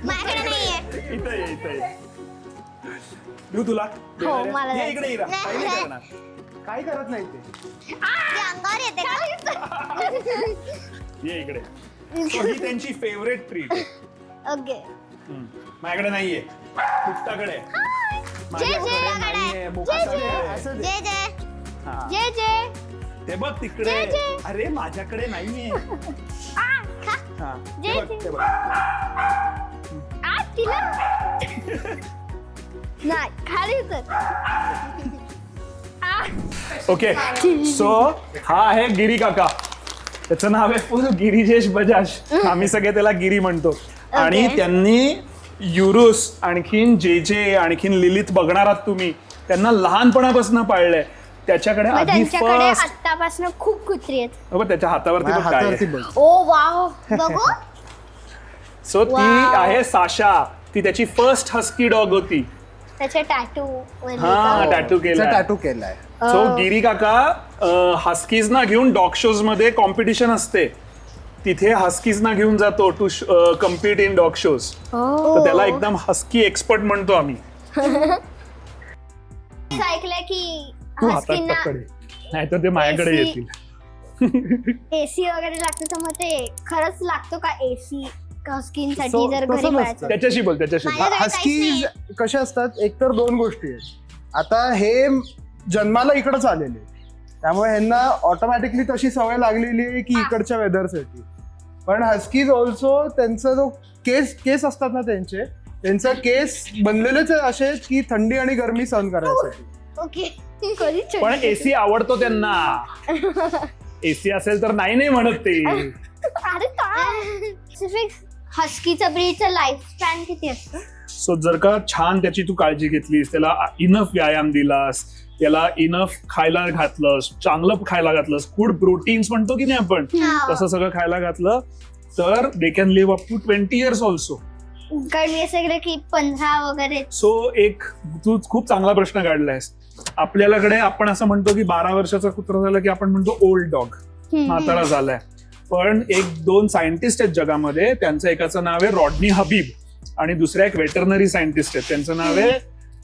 माझ्याकडे नाहीये. इथं ये, इथं ये. देऊ तुला? मला ये इकडे इरा. काही नाही करणार. काही करत नाही ते. ते अंगावर येते का? ये इकडे. So ही त्यांची फेवरेट ट्रीट आहे. ओके. माझ्याकडे नाहीये, मुक्ताकडे आहे. माझ्याकडे नाहीये, मुक्ताकडे आहे. जय जय. हा. जे जे ते बघ तिकडे. अरे माझ्याकडे नाहीये. हा. ते बघ, ते बघ. तिला नाही खाली उतर. ओके, सो हा आहे गिरी काका. त्याचं नाव आहे फुल गिरीजेश बजाज. आम्ही सगळे त्याला गिरी म्हणतो. आणि त्यांनी युरुस, आणखीन जे जे, आणखीन लिलित बघणार आहात तुम्ही, त्यांना लहानपणापासून पाळलंय. त्याच्याकडे आधी त्यांच्याकडे फर्स्ट आतापासून खूप कुत्री आहेत. त्याच्या हातावरती बघ काय हातावरती आहे. बघ. ओ वाव. बघू. सो ती आहे साशा. ती त्याची फर्स्ट हस्की डॉग होती. त्याचे टॅटू हा, टॅटू केला. टॅटू केलाय. सो गिरी काका हस्कीज ना घेऊन डॉग शोज मध्ये कॉम्पिटिशन असते, तिथे हस्कीज ना घेऊन जातो to compete in dog shows. तर त्याला एकदम हस्की एक्सपर्ट म्हणतो आम्ही. ऐकलंय की तू हातात हस्कींना पकडे, नाहीतर ते माझ्याकडे AC. येतील. एसी वगैरे लागतं, तर मग ते खरंच लागतो का एसी हस्कींसाठी So, जर तसं घरी नसतं. पळायचं? त्याच्याशी बोल, त्याच्याशी बोल. माझ्या- हस्कीज कसे असतात, एकतर दोन गोष्टी आहेत. आता हे जन्माला इकडंच आलेले, त्यामुळे ह्यांना ऑटोमॅटिकली तशी सवय लागलेली आहे की इकडच्या वेदरसाठी. पण हस्कीज ऑल्सो त्यांचा जो केस असतात ना, त्यांचा केस बनलेलेच आहे असे की थंडी आणि गरमी सहन करायसाठी. ओके. पण एसी आवडतो त्यांना. एसी असेल तर नाही म्हणत ते. अरे काय हस्कीचं ब्रीडचं लाईफ स्पॅन किती असतं? सो जर का छान त्याची तू काळजी घेतलीस, त्याला इनफ व्यायाम दिलास, त्याला इनफ खायला घातलंस, चांगलं खायला घातलंस, फूड प्रोटीन्स म्हणतो की नाही आपण, तसं सगळं खायला घातलं, तर they can live up to 20 years also. कारण मी असं ऐकलं की 15 वगैरे. सो एक तू खूप चांगला प्रश्न काढलायस. आपल्याकडे आपण असं म्हणतो की 12 वर्षाचा कुत्रा झाला की आपण म्हणतो ओल्ड डॉग, म्हातारा झालाय. पण 1-2 सायंटिस्ट आहेत जगामध्ये, त्यांचं एकाचं नाव आहे रॉडनी हबीब आणि दुसऱ्या एक वेटरनरी सायंटिस्ट आहेत, त्यांचं नाव आहे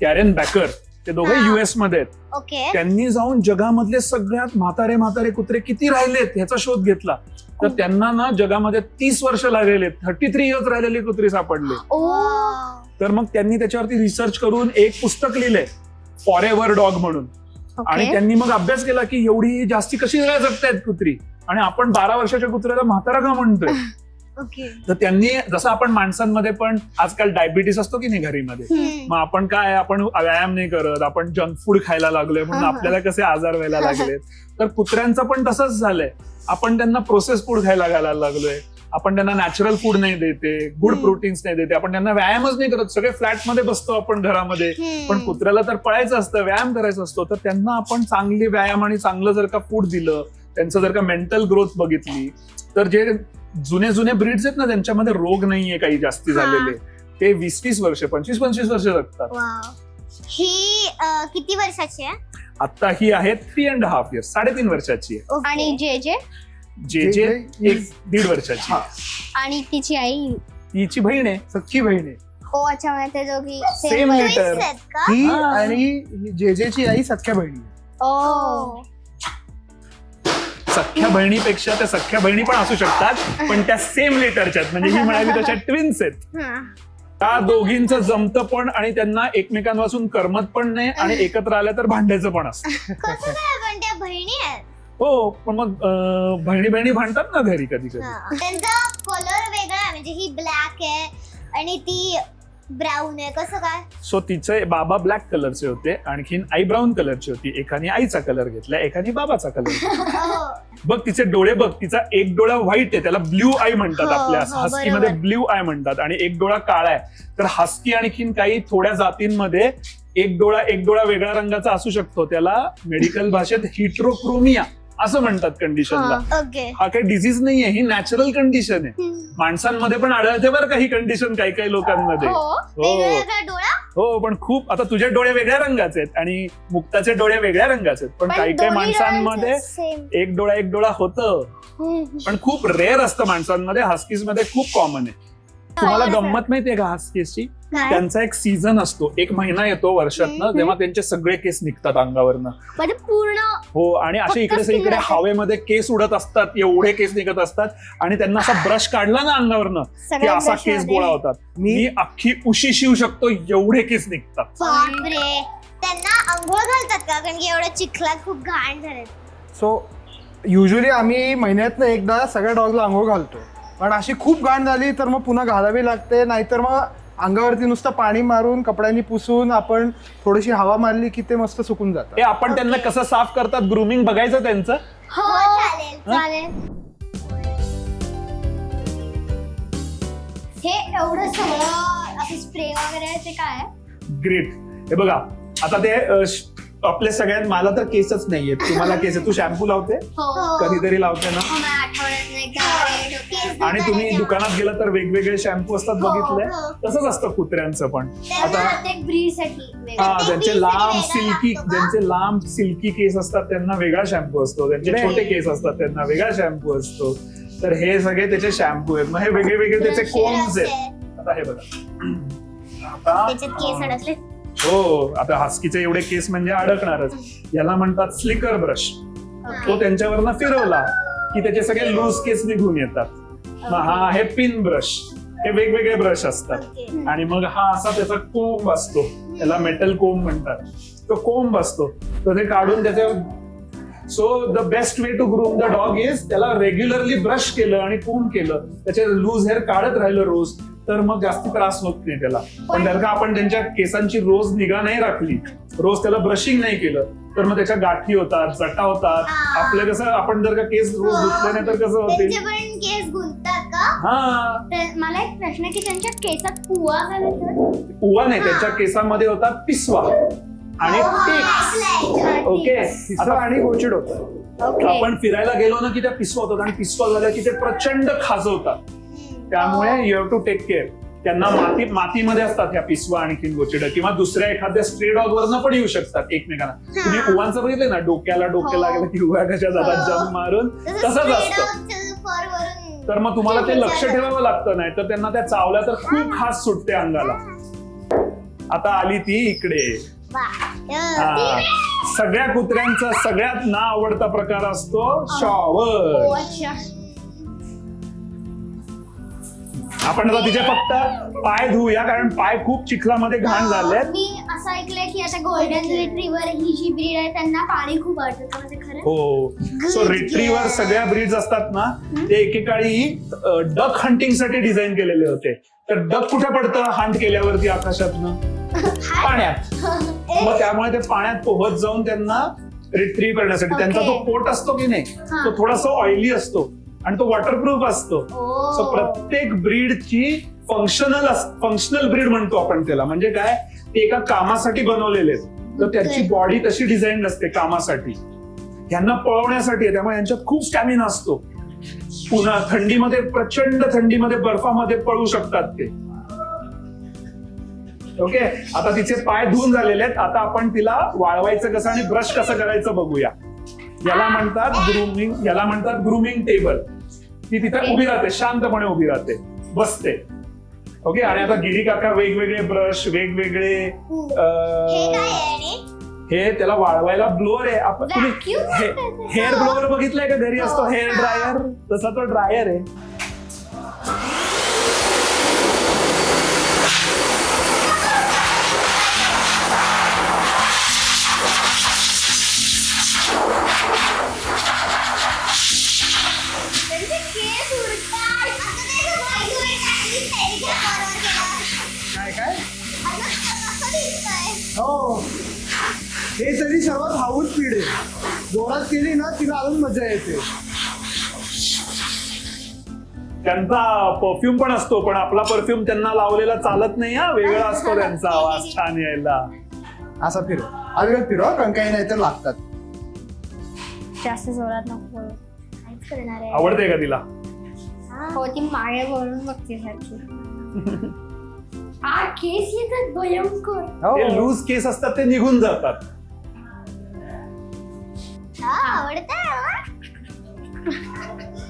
कॅरेन बॅकर. ते दोघे US मध्ये आहेत. ओके. त्यांनी जाऊन जगामधले सगळ्यात म्हातारे कुत्रे किती राहिलेत ह्याचा शोध घेतला. तर त्यांना ना जगामध्ये 30 वर्ष लागलेले, 33 years राहिलेली कुत्री सापडले. तर मग त्यांनी त्याच्यावरती रिसर्च करून एक पुस्तक लिहिलंय, फॉरेव्हर डॉग म्हणून. आणि त्यांनी मग अभ्यास केला की एवढी जास्ती कशी वेळा जगतायत कुत्री, आणि आपण 12 वर्षाच्या कुत्र्याला म्हातारा का म्हणतोय. ओके. तर त्यांनी, जसं आपण माणसांमध्ये पण आजकाल डायबिटीस असतो की नाही घरीमध्ये, मग आपण काय, आपण व्यायाम नाही करत, आपण जंक फूड खायला लागलोय म्हणून आपल्याला कसे आजार व्हायला लागलेत. तर कुत्र्यांचं पण तसंच झालंय. आपण त्यांना प्रोसेस फूड खायला घालायला लागलोय, आपण त्यांना नॅचरल फूड नाही देते, गुड प्रोटीन्स नाही देते, आपण त्यांना व्यायामच नाही करत, सगळे फ्लॅट मध्ये बसतो आपण घरामध्ये. पण कुत्र्याला तर पळायचं असतं, व्यायाम करायचा असतो. तर त्यांना आपण चांगली व्यायाम आणि चांगलं जर का फूड दिलं, त्यांचं जर का मेंटल ग्रोथ बघितली, तर जे जुने ब्रीड्स आहेत ना, त्यांच्यामध्ये रोग नाहीये काही जास्ती झालेले, ते 20-20 वर्ष, 25-25 वर्ष जगतात. ही किती वर्षाची आहे? आता ही आहे 3.5 years, 3.5 वर्षाची आहे. आणि जे जे जे 1.5 वर्षाची आहे. आणि तिची आई तिची बहीण आहे, सख्खी बहीण आहे ओ. अच्छा, म्हणजे ते दोघी सेम लिटर. आहेत का? ही. हा. आणि जेजेची आई सख्ख्या बहिणी आहे. ओ. सख्या बहिणीपेक्षा त्या सख्या बहिणी पण असू शकतात, पण त्या सेम लेटरच्या आहेत. म्हणजे ही म्हणाली तशा ट्विन्स आहेत. हा. त्या दोघींचं जमतं पण आणि त्यांना एकमेकांपासून करमत पण नाही आणि एकत्र आल्या तर भांडायचं पण असतं. कसं काय पण त्या बहिणी आहेत. हो, पण मग बहिणी बहिणी भांडतात ना घरी कधी कधी. त्यांचा कलर वेगळा आहे, म्हणजे ही ब्लॅक आहे आणि ती ब्राऊन आहे. कसं काय? सो तिचे बाबा ब्लॅक कलरचे होते, आणखीन आई ब्राऊन कलरची होती. एकाने आईचा कलर घेतला, एकाने बाबाचा कलर. बघ तिचे डोळे बघ, तिचा एक डोळा व्हाईट आहे, त्याला ब्ल्यू आय म्हणतात. हो, आपल्या हो, हस्कीमध्ये बरोबर. ब्ल्यू आय म्हणतात, आणि एक डोळा काळा आहे. तर हस्की आणखीन काही थोड्या जातींमध्ये एक डोळा वेगळ्या रंगाचा असू शकतो. त्याला मेडिकल भाषेत हिट्रोक्रोमिया असं म्हणतात कंडिशनला. ओके. हा काही डिझीज नाहीये, ही नॅचरल कंडिशन आहे. माणसांमध्ये पण आढळते बरं काही कंडिशन काही काही लोकांमध्ये. वेगळा डोळा. हो, पण खूप आता तुझे डोळे वेगळ्या रंगाचे आहेत आणि मुक्ताचे डोळे वेगळ्या रंगाचे आहेत, पण काही काही माणसांमध्ये एक डोळा होतं, पण खूप रेअर असतं माणसांमध्ये. हस्कीज मध्ये खूप कॉमन आहे. तुम्हाला गंमत माहितीये का हस्कीजची? त्यांचा एक सीझन असतो, एक महिना येतो वर्षातनं, तेव्हा त्यांचे सगळे केस निघतात अंगावरनं. म्हणजे पूर्ण हो, आणि असे इकडे इकडे हवेमध्ये केस उडत असतात, एवढे केस निघत असतात, आणि त्यांना असा ब्रश काढला ना अंगावरनं की सगळ्या असा brush केस मध्ये. गोळा होतात. मी अख्खी उशी शिवू शकतो एवढे केस निघतात. बापरे. त्यांना आंघोळ घालतात का? कारण की एवढ्या चिखलात खूप घाण झाले. सो युजली आम्ही महिन्यातनं एकदा सगळ्या डॉगला आंघोळ घालतो, पण अशी खूप घाण झाली तर मग पुन्हा घालावी लागते. नाहीतर मग अंगावरती नुसतं पाणी मारून कपड्यांनी पुसून आपण थोडीशी हवा मारली की ते मस्त सुकून जातात. हे आपण त्यांना कसं साफ करतात, ग्रूमिंग बघायचं त्यांचं. हो चालेल. चालेल. हे एवढं सगळं असं स्प्रे वगैरे आहे ते काय आहे? ग्रेट. हे बघा, आता ते आपल्या सगळ्यात, मला तर केसच नाहीये, तुम्हाला केस आहे. तू शॅम्पू लावते हो. कधीतरी लावते ना? हो, मला आठवड्यातनं एकदा केस आणि तुम्ही दुकानात गेलं तर वेगवेगळे शॅम्पू असतात, बघितलंय? हो. तसंच असतं कुत्र्यांचं पण. आता प्रत्येक ब्रीड साठी हा, ते ज्यांचे केस लांब वेगळा सिल्की लागतो का? ज्यांचे लांब सिल्की केस असतात त्यांना वेगळा शॅम्पू असतो, ज्यांचे नाही. छोटे केस असतात त्यांना वेगळा शॅम्पू असतो. तर हे सगळे त्याचे शॅम्पू आहेत. मग हे वेगळे वेगळे त्याचे कोम्स आहेत. आता हे बघा, आता त्याच्यात केस अडकले. हो, आता हस्कीचे एवढे केस म्हणजे अडकणारच. याला म्हणतात स्लिकर ब्रश. तो त्यांच्यावरनं फिरवला की त्याचे सगळे लूज केस निघून येतात. मग हा आहे पिन ब्रश. हे वेगवेगळे ब्रश असतात. आणि मग हा असा त्याचा कोंब असतो, त्याला मेटल कोंब म्हणतात. तो कोंब असतो, तर ते काढून त्याचे. So the best way to groom the dog is त्याला रेग्युलरली ब्रश केलं आणि कोंब केलं, त्याचे लूज हेअर काढत राहिलं रोज, तर मग जास्त त्रास होत नाही त्याला. पण जर का आपण त्यांच्या केसांची रोज निगा नाही राखली, रोज त्याला ब्रशिंग नाही केलं, तर मग त्याच्या गाठी होतात, जटा होतात. आपलं कसं, आपण जर का केस रोज धुतले नाही तर कसं होते? त्यांचे पण केस गुंततात का? हा, तर मला एक प्रश्न आहे की त्यांच्या केसात पुवा घालायचा? उवा नाही, त्यांच्या केसामध्ये होतात पिसवा आणि टिक्स. ओके, पिसवा आणि गोचिड होतं. आपण फिरायला गेलो ना की त्या पिसवा होतात, आणि पिसवा झाल्या की ते प्रचंड खाजवतात. त्यामुळे you have to take care. त्यांना मातीमध्ये असतात ह्या पिसवा आणखीन गोचिड, किंवा दुसऱ्या एखाद्या स्ट्रे डॉग वरनं पण येऊ शकतात एकमेकांना. तुम्ही उवांचं बघितलं ना, डोक्याला लागलं की उवा कशा जातात जंप मारून, तसंच असतं. तर मग तुम्हाला ते लक्ष ठेवावं लागतं, नाही तर त्यांना त्या चावल्या तर खूप खास सुटते अंगाला. आता आली ती इकडे. हा, सगळ्या कुत्र्यांचा सगळ्यात ना आवडता प्रकार असतो शॉवर. आपण आता तिचे फक्त पाय धुऊया, कारण पाय खूप चिखलामध्ये घाण झालेत. मी असं ऐकलंय की आता गोल्डन रिट्रीव्हर ही जी ब्रीड आहे त्यांना पाणी खूप आवडतं, म्हणजे खरं? हो, सो रिट्रीव्हर सगळ्या ब्रीड्स असतात ना, ते एकेकाळी डक हंटिंग साठी डिझाईन केलेले होते. तर डक कुठे पडतं हंट केल्यावरती आकाशातनं? पाण्यात. मग त्यामुळे ते पाण्यात पोहत जाऊन त्यांना रिट्रीव्ह करण्यासाठी, त्यांचा तो पोट असतो की नाही, तो थोडासा ऑइली असतो आणि तो वॉटरप्रूफ असतो. सो प्रत्येक ब्रीडची फंक्शनल ब्रीड म्हणतो आपण त्याला. म्हणजे काय, ते एका कामासाठी बनवलेले आहेत, तर त्यांची बॉडी तशी डिझाईन असते कामासाठी. यांना पळवण्यासाठी, त्यामुळे यांच्यात खूप स्टॅमिना असतो. पुन्हा थंडीमध्ये, प्रचंड थंडीमध्ये, बर्फामध्ये पळू शकतात ते. ओके, आता तिचे पाय धुवून झालेले आहेत. आता आपण तिला वाळवायचं कसं आणि ब्रश कसं करायचं बघूया. याला म्हणतात ग्रूमिंग टेबल. ती तिथे उभी राहते, शांतपणे उभी राहते, बसते. ओके, आणि आता गिरी काका वेगवेगळे ब्रश, वेगवेगळे हे त्याला वाळवायला ब्लोअर आहे. आपण Vacuum हेअर ब्लोअर बघितलंय का घरी असतो हेअर ड्रायर, तसा तो ड्रायर आहे. त्यांचे केस उडतात. आता ते बघू टाकली साईडच्या बरोबर. काय काय आता कसं दिसतंय? हो हे तरी सर्वात हाऊस स्पीड आहे. जोरात केली ना तिला अजून मजा येते. त्यांचा परफ्यूम पण असतो, पण आपला परफ्यूम त्यांना लावलेला चालत नाही हा, वेगळा असतो त्यांचा आवाज छान यायला. असा फिरो अलगद फिरो कारण काही नाही तर लागतात. जास्त जोरात नको बोलू. काहीच करणार आहे. आवडते का तिला? हो ती मागे बोलून बघते सारखी. केस येतात भयंकर. हो. ते लूज केस असतात ते निघून जातात. आवडतंय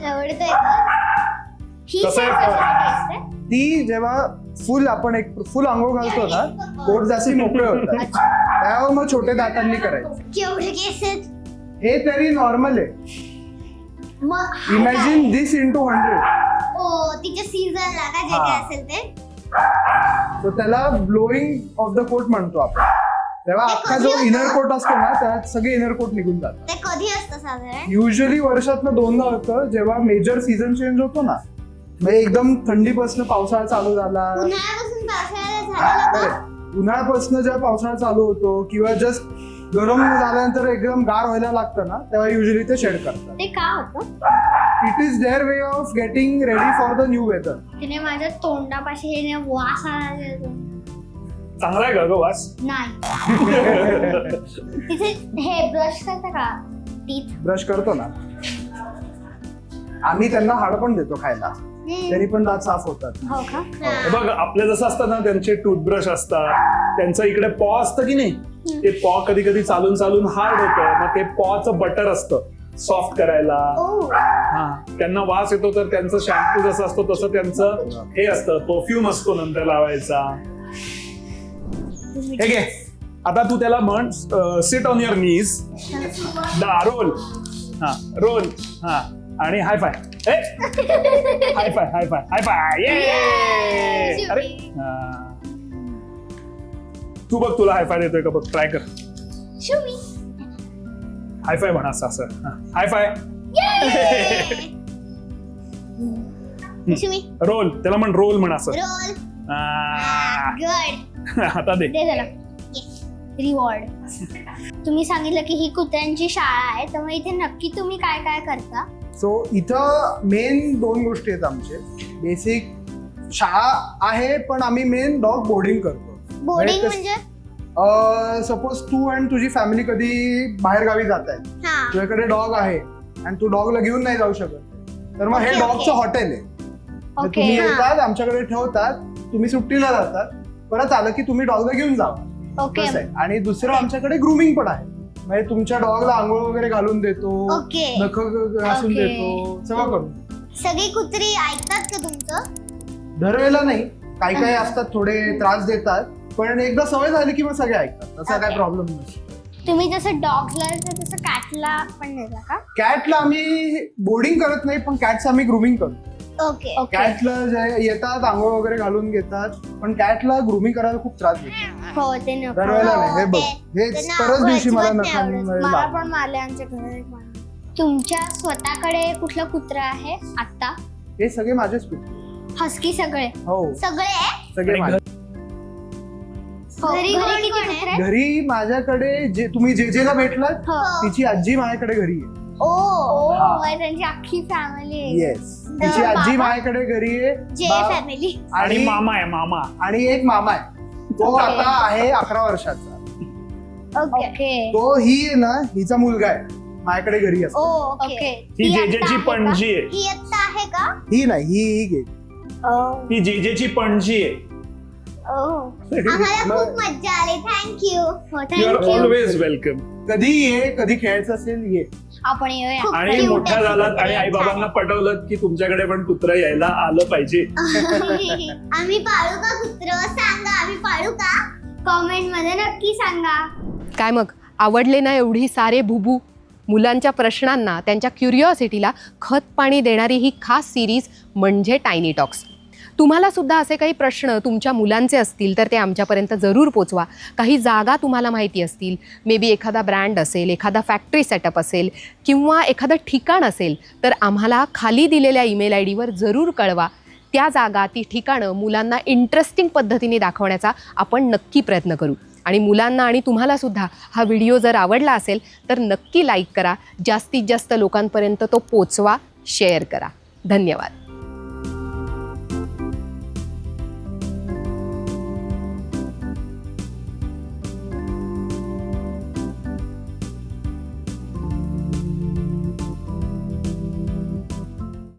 आवडतंय का? ही कसं आहे? टेस्ट आहे. ती जेव्हा फुल आपण एक फुल आंघोळ घालतो ना पोट जास्ती मोकळे होतात त्यावर मग छोटे दातांनी करायचे. केवढे केस आहेत? हे तरी नॉर्मल आहे. मग इमॅजिन दिस इंटू 100. ओ तिच्या सीझनला का जे काय असेल ते. तर त्याला ब्लोईंग ऑफ द कोट म्हणतो आपण. तेव्हा ते अख्खा कधी जो होतं? इनर कोट असतो ना त्यात सगळे इनर कोट निघून जातात. ते कधी असतं साधारण? युजली वर्षातनं दोनदा होतं जेव्हा मेजर सीझन चेंज होतो ना. म्हणजे एकदम थंडीपासून पावसाळा चालू झाला, उन्हाळ्यापासून पावसाळ्याला झालेलं का? उन्हाळ्यापासून जेव्हा पावसाळा चालू होतो किंवा जस्ट गरम झाल्यानंतर एकदम गार व्हायला लागतं ना तेव्हा युजली ते शेड करतात. ते का होतं? It is their way of getting ready for the new weather. तिने माझ्या तोंडापाशी हे ने वास आला. चांगला आहे का ग वास? नाही तिथे हे ब्रश करता का टीथ? ब्रश करतो ना आम्ही त्यांना हाड पण देतो खायला, तरी पण दात साफ होतात. हो का? हे बघ आपले जसं असतं ना त्यांचे टूथब्रश असतात, त्यांचं इकडे पॉ असतं की नाही, ते पॉ कधी कधी चालून चालून हार्ड होतं, मग ते पॉचं बटर असतं सॉफ्ट करायला. हा त्यांना वास येतो तर त्यांचं शॅम्पू जसं असतो तसं त्यांचं हे असतं परफ्यूम असतो नंतर लावायचा. हे घे आता तू त्याला म्हण sit on your knees, roll, हा रोल, हा आणि high five, high five high five high five, ये अरे हा. तू बघ तुला हाय फाय देतोय का बघ, ट्राय कर. शुमी. हाय फाय म्हणा असं असं, हाय फाय. शुमी. रोल त्याला म्हण, रोल म्हण असं. रोल. आ, गुड. आता दे. ते झालं रिवॉर्ड. तुम्ही सांगितलं की ही कुत्र्यांची शाळा आहे, तर मग इथे नक्की तुम्ही काय काय करता? सो इथं मेन दोन गोष्टी आहेत आमचे. बेसिक शाळा आहे पण आम्ही मेन डॉग बोर्डिंग करतो. बोर्डिंग म्हणजे? सपोज तू आणि तुझी फॅमिली कधी बाहेर गावी जात आहे, हा. तुझ्याकडे डॉग आहे आणि तू डॉगला घेऊन नाही जाऊ शकत, तर मग हे Okay, डॉगचं okay. हॉटेल आहे. तर ओके. तुम्ही हा. येतात आमच्याकडे ठेवतात, तुम्ही सुट्टीला जातात, परत आलं की तुम्ही डॉगला घेऊन जा. ओके. तसं आहे. आणि दुसरं आमच्याकडे ग्रुमिंग पण आहे. म्हणजे तुमच्या डॉगला आंघोळ वगैरे घालून देतो, ओके. नख घासून ओके. देतो, सगळं करून. सगळी कुत्री ऐकतात का तुमचं? दरवेळेला नाही, काही काही असतात थोडे त्रास देतात, पण एकदा सवय झाली की मग सगळे ऐकतात, तसा काय Okay. प्रॉब्लेम नाही. तुम्ही जसं डॉग्सला तसं कॅटला पण देता का? कॅटला आम्ही बोर्डिंग करत नाही, पण कॅटचं आम्ही ग्रुमिंग करतो. ओके. ओके. कॅटला जे येतात आंघोळ वगैरे घालून घेतात, पण कॅटला ग्रुमिंग करायला खूप त्रास देतो. हो ते नको. दरवेळेला नाही. हे बघ, ते- हेच त्यांना परत दिवशी मला अजिबात नाही नखांनी आवडत. मला पण मारले आमच्या घरात एक मारले. तुमच्या स्वतःकडे कुठलं कुत्रा आहे आता? हे सगळे माझेच कुत्रे. हस्की सगळे? हो सगळे? सगळे आणि माझे. हो. घरी घरी कोण किती कोण आहे? कुत्रे आहेत? घरी माझ्याकडे जे तुम्ही जेजेला भेटलात हो. तिची आजी माझ्याकडे घरी आहे. ओ. हा. मग त्यांची अख्खी फॅमिली आहे. येस, तिची आजी माझ्याकडे घरी आहे. जे बा- फॅमिली. आणि मामा आहे मामा. आणि एक मामा आहे, तो ओके. आता आहे 11 वर्षाचा. ओके. ओके. तो ही आहे ना, हिचा मुलगा आहे, माझ्याकडे घरी ओ असतो. ओके. ओके. ही ती जेजेची आता आहे का? पणजी आहे. ही आत्ता आहे का? ही नाही, ही गेली. ही जेजेची पणजी आहे. आम्हाला मग खूप मज्जा आली. थँक्यू. हो, you are thank you. Always welcome. कधी ये, कधी खेळायचं असेल ये. आपण येऊया. खूप आणि cute मोठ्या आहे. झालात आणि आई बाबांना पटवलं की तुमच्याकडे पण कुत्रं यायला आलं पाहिजे. आम्ही पाळू का कुत्र? सांगा, आम्ही पाळू का? कॉमेंट मध्ये नक्की सांगा. काय मग आवडले ना एवढी सारे बुबू? मुलांच्या प्रश्नांना, त्यांच्या क्युरिओसिटीला खत पाणी देणारी ही खास सिरीज म्हणजे टायनी टॉक्स. तुम्हाला सुद्धा असे काही प्रश्न तुमच्या मुलांचे असतील तर ते आमच्यापर्यंत जरूर पोचवा. काही जागा तुम्हाला माहिती असतील, मे बी एखादा ब्रँड असेल, एखादा फॅक्टरी सेटअप असेल किंवा एखादं ठिकाण असेल, तर आम्हाला खाली दिलेल्या ईमेल ID वर जरूर कळवा. त्या जागा, ती ठिकाणं मुलांना इंटरेस्टिंग पद्धतीने दाखवण्याचा आपण नक्की प्रयत्न करू. आणि मुलांना आणि तुम्हाला सुद्धा हा व्हिडिओ जर आवडला असेल तर नक्की लाईक करा, जास्तीत जास्त लोकांपर्यंत तो पोचवा, शेअर करा. धन्यवाद.